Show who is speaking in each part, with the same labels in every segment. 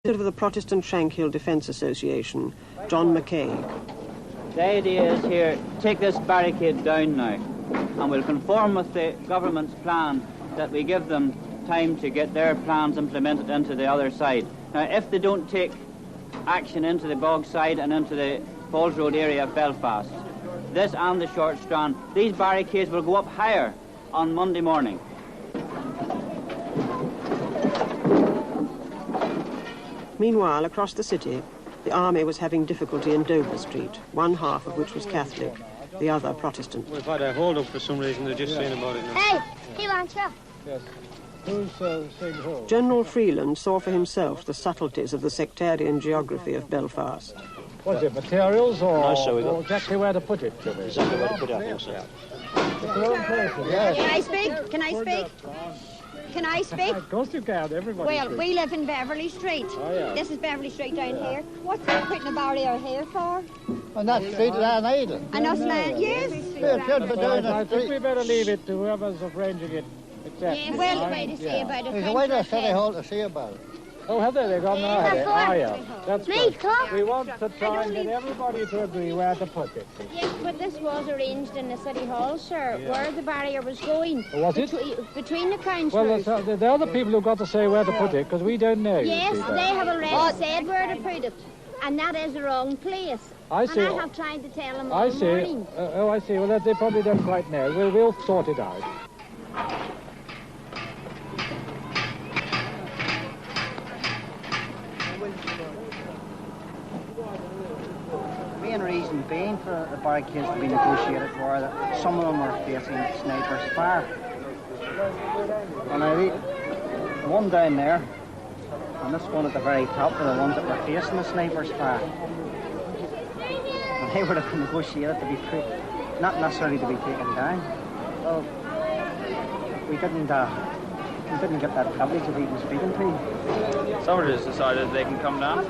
Speaker 1: of the Protestant Shankill Defence Association, John McCaig.
Speaker 2: The idea is here, take this barricade down now, and we'll conform with the government's plan that we give them time to get their plans implemented into the other side. Now, if they don't take action into the Bog side and into the Falls Road area of Belfast, this and the Short Strand, these barricades will go up higher on Monday morning.
Speaker 1: Meanwhile, across the city, the army was having difficulty in Dover Street, one half of which was Catholic, the other Protestant.
Speaker 3: We've had a hold-up for some reason. They're just saying about it now.
Speaker 4: Hey, he wants you.
Speaker 3: Yes. Who's saying who?
Speaker 1: General Freeland saw for himself the subtleties of the sectarian geography of Belfast.
Speaker 5: Was it materials or,
Speaker 3: No, sir,
Speaker 5: or exactly where to put it?
Speaker 3: Exactly where to put it, I think, sir.
Speaker 4: Can I speak? Can I speak? Can I speak?
Speaker 5: Of course you can, everybody.
Speaker 4: Well, we live in Beverly Street.
Speaker 5: Oh, yeah.
Speaker 4: This is Beverly Street down here. What's they putting a barrier here for?
Speaker 6: And that street land either.
Speaker 4: And us land, yes.
Speaker 6: Yeah, should be down
Speaker 5: I
Speaker 6: the
Speaker 5: think
Speaker 6: street.
Speaker 5: we better leave it to whoever's arranging it. Exactly.
Speaker 4: Yes, well, way to see about it.
Speaker 6: There's a way to City Hall to see about it.
Speaker 5: Oh, have they? They've gone now, have they? Oh, yeah. That's
Speaker 4: Me,
Speaker 5: good.
Speaker 4: come.
Speaker 5: We want to try and get everybody to agree where to put it.
Speaker 4: Yes, but this was arranged in the City Hall, sir, where the barrier was going.
Speaker 5: Was it?
Speaker 4: Between the councillors.
Speaker 5: Well, they're the people who've got to say where to put it, because we don't know.
Speaker 4: Yes, they have already said where to put it. And that is the wrong place.
Speaker 5: I see.
Speaker 4: And I have tried to tell them all
Speaker 5: I see.
Speaker 4: morning.
Speaker 5: I see. Well, they probably don't quite know. We'll sort it out.
Speaker 7: The main reason being for the barricades to be negotiated were that some of them were facing snipers' fire. And now the one down there and this one at the very top were the ones that were facing the snipers' fire. And they were negotiated to be not necessarily to be taken down. Well, we didn't get that privilege of even speaking to you.
Speaker 8: Somebody has decided they can come down.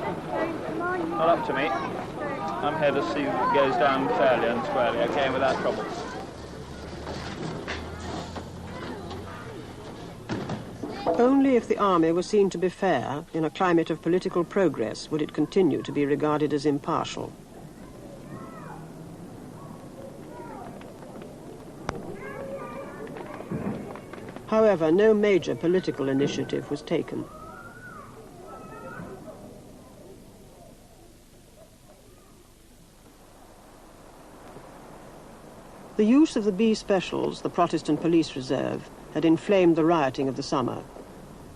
Speaker 8: Not up to me. I'm here to see it goes down fairly and squarely, okay, without trouble.
Speaker 1: Only if the army was seen to be fair, in a climate of political progress, would it continue to be regarded as impartial. However, no major political initiative was taken. The use of the B Specials, the Protestant Police Reserve, had inflamed the rioting of the summer.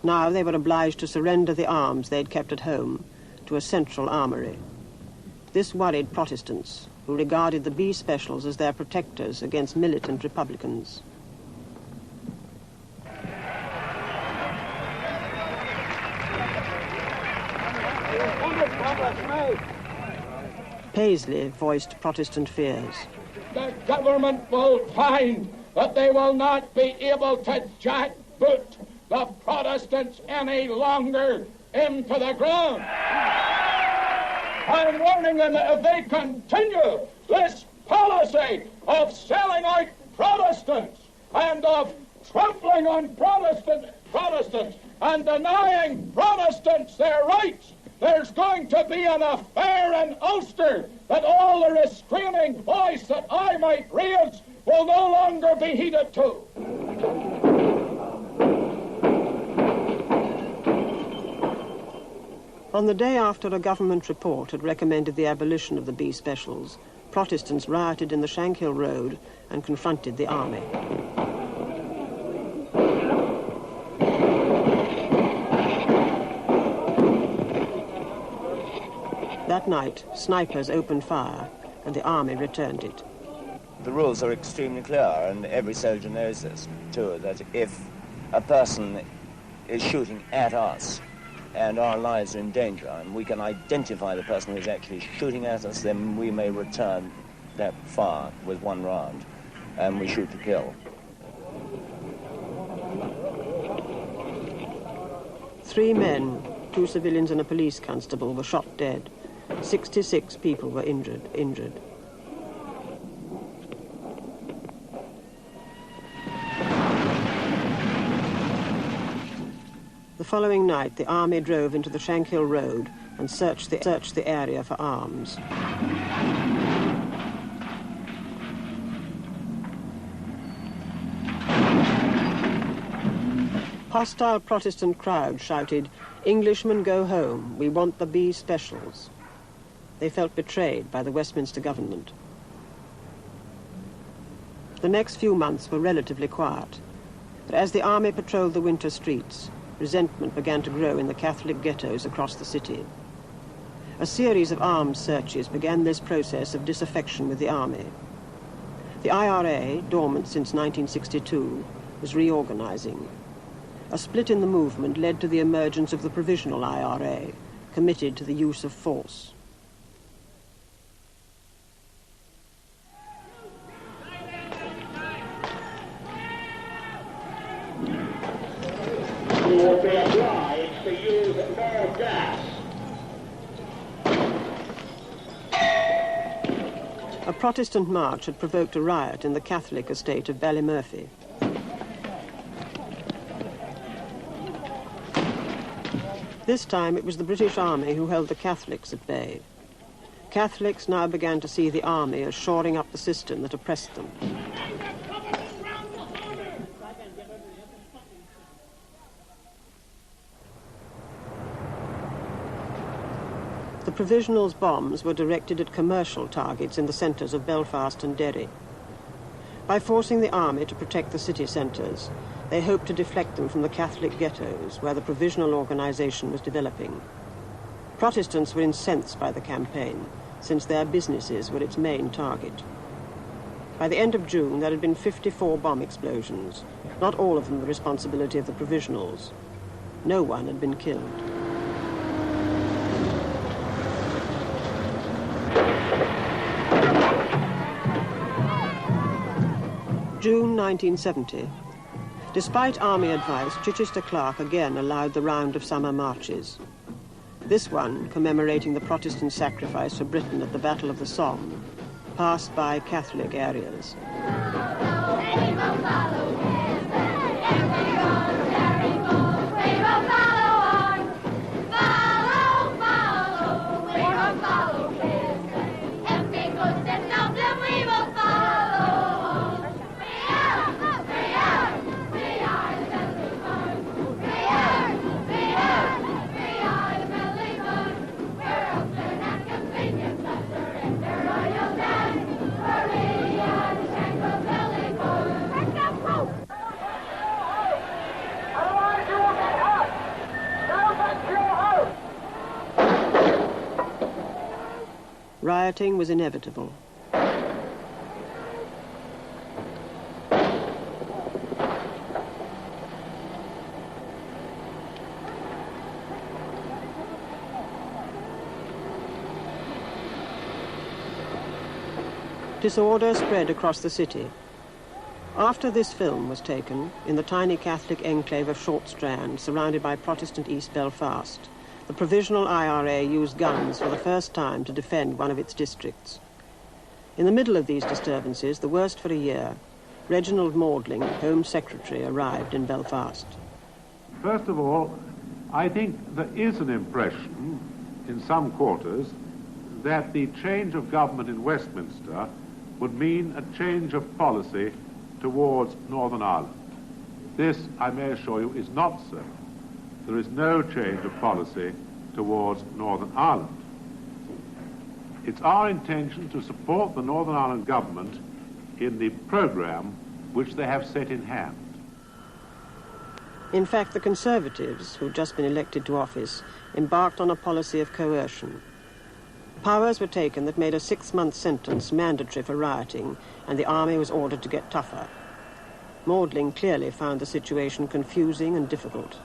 Speaker 1: Now they were obliged to surrender the arms they'd kept at home to a central armory. This worried Protestants, who regarded the B Specials as their protectors against militant Republicans. Paisley voiced Protestant fears.
Speaker 9: The government will find that they will not be able to jackboot the Protestants any longer into the ground. I'm warning them that if they continue this policy of selling out Protestants and of trampling on Protestants and denying Protestants their rights, there's going to be an affair in Ulster that all the restraining voice that I might raise will no longer be heeded to.
Speaker 1: On the day after a government report had recommended the abolition of the B Specials, Protestants rioted in the Shankill Road and confronted the army. That night, snipers opened fire, and the army returned it.
Speaker 10: The rules are extremely clear, and every soldier knows this, too, that if a person is shooting at us and our lives are in danger, and we can identify the person who's actually shooting at us, then we may return that fire with one round, and we shoot to kill.
Speaker 1: 3 men, 2 civilians and a police constable, were shot dead. 66 people were injured. The The following night, the army drove into the Shankill Road and searched the area for arms. Hostile Protestant crowds shouted, "Englishmen, go home. We want the B specials." They felt betrayed by the Westminster government. The next few months were relatively quiet, but as the army patrolled the winter streets, resentment began to grow in the Catholic ghettos across the city. A series of armed searches began this process of disaffection with the army. The IRA, dormant since 1962, was reorganizing. A split in the movement led to the emergence of the Provisional IRA, committed to the use of force.
Speaker 9: You will be obliged to use more gas.
Speaker 1: A Protestant march had provoked a riot in the Catholic estate of Ballymurphy. This time it was the British Army who held the Catholics at bay. Catholics now began to see the army as shoring up the system that oppressed them. The Provisionals' bombs were directed at commercial targets in the centres of Belfast and Derry. By forcing the army to protect the city centres, they hoped to deflect them from the Catholic ghettos where the provisional organisation was developing. Protestants were incensed by the campaign, since their businesses were its main target. By the end of June, there had been 54 bomb explosions, not all of them the responsibility of the Provisionals. No one had been killed. June 1970. Despite army advice, Chichester Clerk again allowed the round of summer marches. This one, commemorating the Protestant sacrifice for Britain at the Battle of the Somme, passed by Catholic areas. Rioting was inevitable. Disorder spread across the city. After this film was taken, in the tiny Catholic enclave of Short Strand, surrounded by Protestant East Belfast, the Provisional IRA used guns for the first time to defend one of its districts. In the middle of these disturbances, the worst for a year, Reginald Maudling, Home Secretary, arrived in Belfast.
Speaker 11: First of all, I think there is an impression in some quarters that the change of government in Westminster would mean a change of policy towards Northern Ireland. This, I may assure you, is not so. There is no change of policy towards Northern Ireland. It's our intention to support the Northern Ireland government in the programme which they have set in hand.
Speaker 1: In fact, the Conservatives, who'd just been elected to office, embarked on a policy of coercion. Powers were taken that made a 6-month sentence mandatory for rioting, and the army was ordered to get tougher. Maudling clearly found the situation confusing and difficult.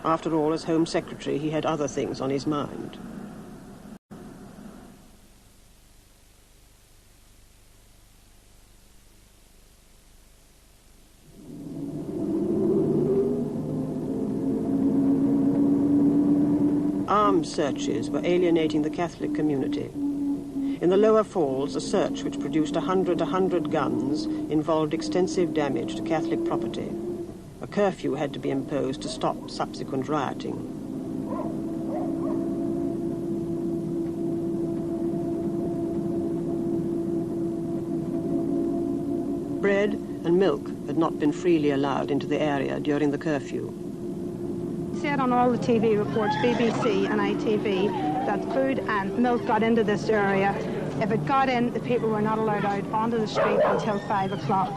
Speaker 1: After all, as Home Secretary, he had other things on his mind. Arms searches were alienating the Catholic community. In the lower falls, a search which produced 100 guns involved extensive damage to Catholic property. A curfew had to be imposed to stop subsequent rioting. Bread and milk had not been freely allowed into the area during the curfew.
Speaker 12: Said on all the TV reports, BBC and ITV, that food and milk got into this area. If it got in, the people were not allowed out onto the street until 5 o'clock.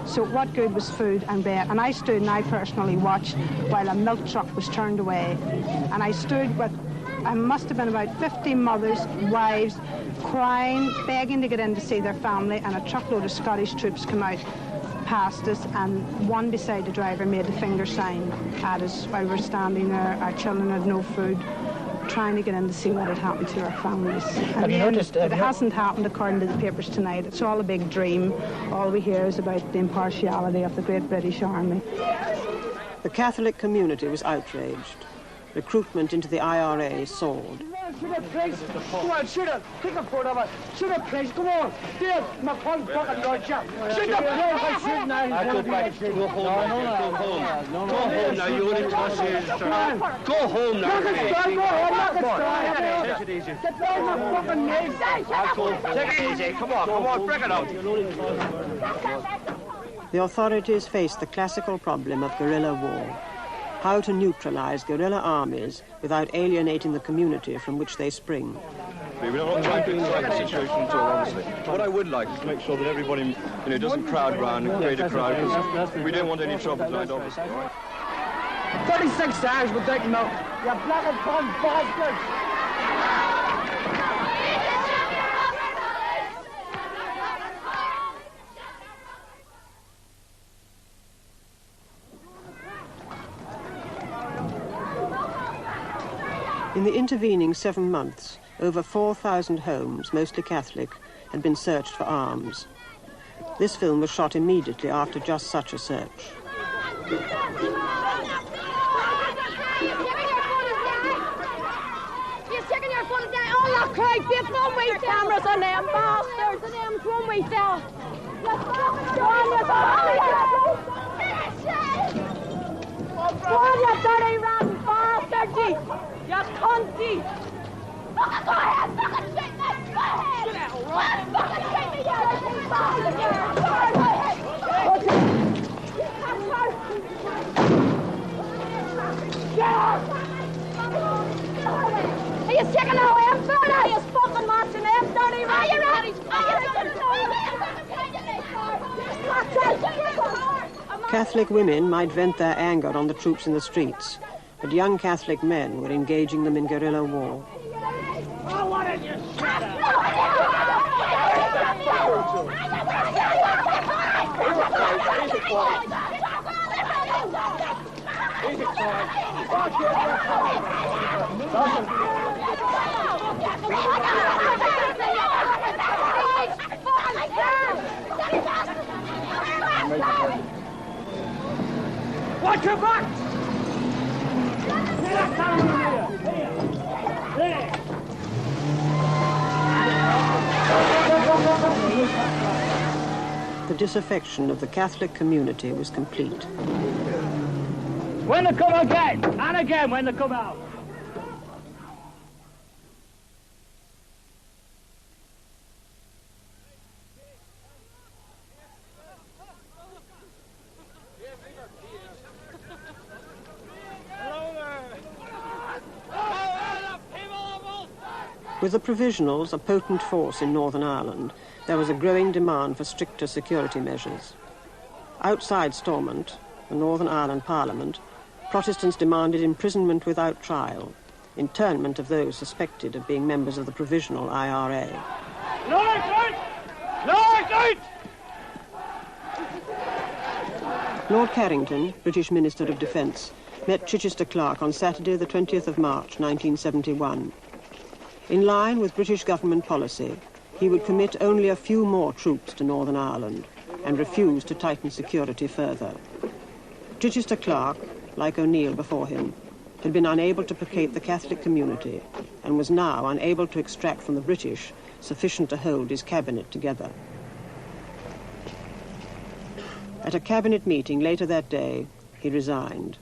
Speaker 12: So what good was food and bread? And I stood and I personally watched while a milk truck was turned away. And I stood with, I must have been about 50 mothers, wives, crying, begging to get in to see their family, and a truckload of Scottish troops come out past us, and one beside the driver made the finger sign at us while we're standing there. Our children had no food, trying to get in to see what had happened to our families.
Speaker 5: Have you noticed?
Speaker 12: It hasn't happened according to the papers tonight. It's all a big dream. All we hear is about the impartiality of the Great British Army.
Speaker 1: The Catholic community was outraged. Recruitment into the IRA soared.
Speaker 9: Shoot it, please. Go on, shoot it. Take a photo of it. Shoot it, please. Come on. Dave, my phone fucking Lord Jack. Shoot it, please.
Speaker 3: I go back. Go home. Go home. Go home now. You only trust yours. Go home now.
Speaker 9: Look at Star. Go home. Look at Star.
Speaker 3: Take it easy.
Speaker 9: Get down my fucking knees.
Speaker 3: Take it easy. Come on. Break it out.
Speaker 1: The authorities faced the classical problem of guerrilla war. How to neutralize guerrilla armies without alienating the community from which they spring.
Speaker 13: We're not trying to excite the situation at all, obviously. What I would like is to make sure that everybody, doesn't crowd round and create a crowd, because we don't want any trouble tonight, obviously.
Speaker 9: 36 hours without milk. You black and tan bastards.
Speaker 1: In the intervening 7 months, over 4,000 homes, mostly Catholic, had been searched for arms. This film was shot immediately after just such a search.
Speaker 14: You're sticking your foot down. Oh, look, Craig, there's one way cameras on them bastards, and them's one way fell. Go on, you dirty rotten bastard, you cunty! Fucking go ahead! Fucking shoot me! Go ahead! Fucking shoot me, you dirty bastard! Go ahead! Are you sick of no effort? Are you fucking watching them dirty rotten? Are you ready?
Speaker 1: Catholic women might vent their anger on the troops in the streets, but young Catholic men were engaging them in guerrilla war.
Speaker 9: Oh, why didn't you shut watch your back!
Speaker 1: The disaffection of the Catholic community was complete.
Speaker 9: When they come again, and again when they come out.
Speaker 1: With the Provisionals a potent force in Northern Ireland, there was a growing demand for stricter security measures. Outside Stormont, the Northern Ireland Parliament, Protestants demanded imprisonment without trial, internment of those suspected of being members of the Provisional IRA. Lord Carrington, British Minister of Defence, met Chichester Clark on Saturday the 20th of March 1971. In line with British government policy, he would commit only a few more troops to Northern Ireland and refuse to tighten security further. Chichester Clark, like O'Neill before him, had been unable to placate the Catholic community and was now unable to extract from the British sufficient to hold his cabinet together. At a cabinet meeting later that day, he resigned.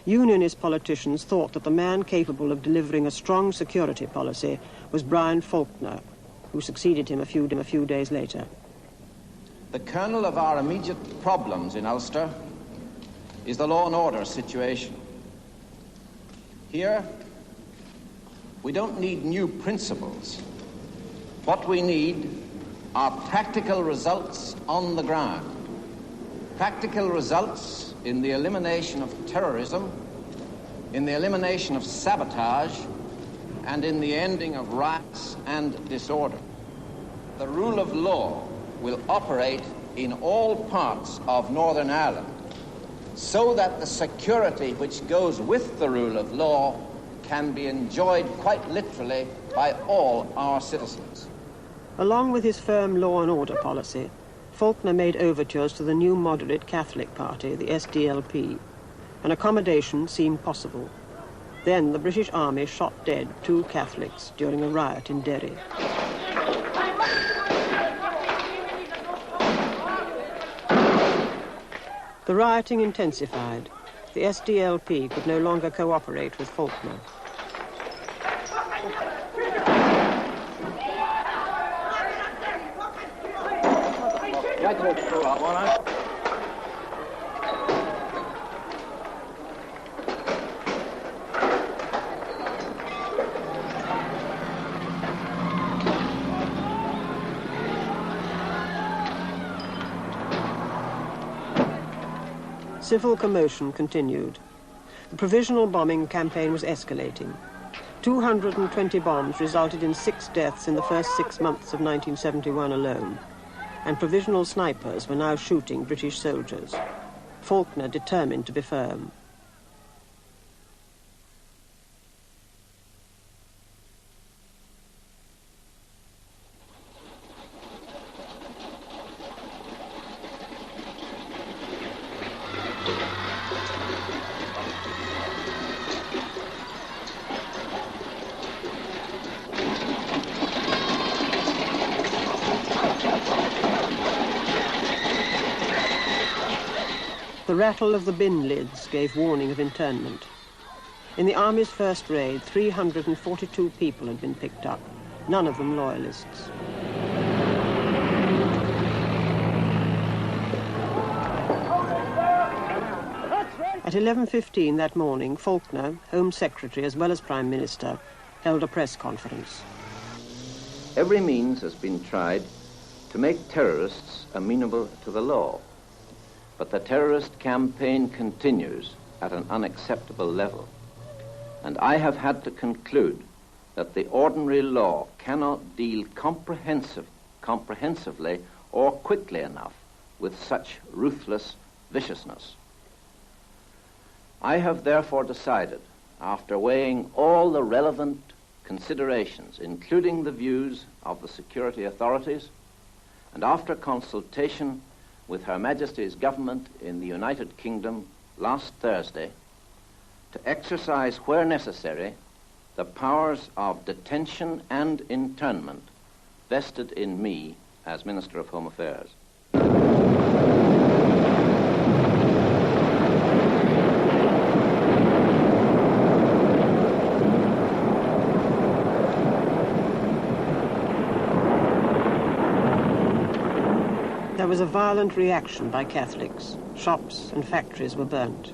Speaker 1: Unionist politicians thought that the man capable of delivering a strong security policy was Brian Faulkner, who succeeded him a few days later.
Speaker 15: The kernel of our immediate problems in Ulster is the law and order situation. Here, we don't need new principles. What we need are practical results on the ground. Practical results in the elimination of terrorism, in the elimination of sabotage, and in the ending of riots and disorder. The rule of law will operate in all parts of Northern Ireland so that the security which goes with the rule of law can be enjoyed quite literally by all our citizens.
Speaker 1: Along with his firm law and order policy, Faulkner made overtures to the new moderate Catholic party, the SDLP. An accommodation seemed possible. Then the British Army shot dead 2 Catholics during a riot in Derry. The rioting intensified. The SDLP could no longer cooperate with Faulkner. Civil commotion continued. The provisional bombing campaign was escalating. 220 bombs resulted in 6 deaths in the first 6 months of 1971 alone, and provisional snipers were now shooting British soldiers. Faulkner determined to be firm. The rattle of the bin lids gave warning of internment. In the Army's first raid, 342 people had been picked up, none of them loyalists. At 11:15 that morning, Faulkner, Home Secretary as well as Prime Minister, held a press conference.
Speaker 16: Every means has been tried to make terrorists amenable to the law. But the terrorist campaign continues at an unacceptable level. And I have had to conclude that the ordinary law cannot deal comprehensively or quickly enough with such ruthless viciousness. I have therefore decided, after weighing all the relevant considerations, including the views of the security authorities, and after consultation with Her Majesty's government in the United Kingdom last Thursday, to exercise where necessary the powers of detention and internment vested in me as Minister of Home Affairs.
Speaker 1: There was a violent reaction by Catholics. Shops and factories were burnt.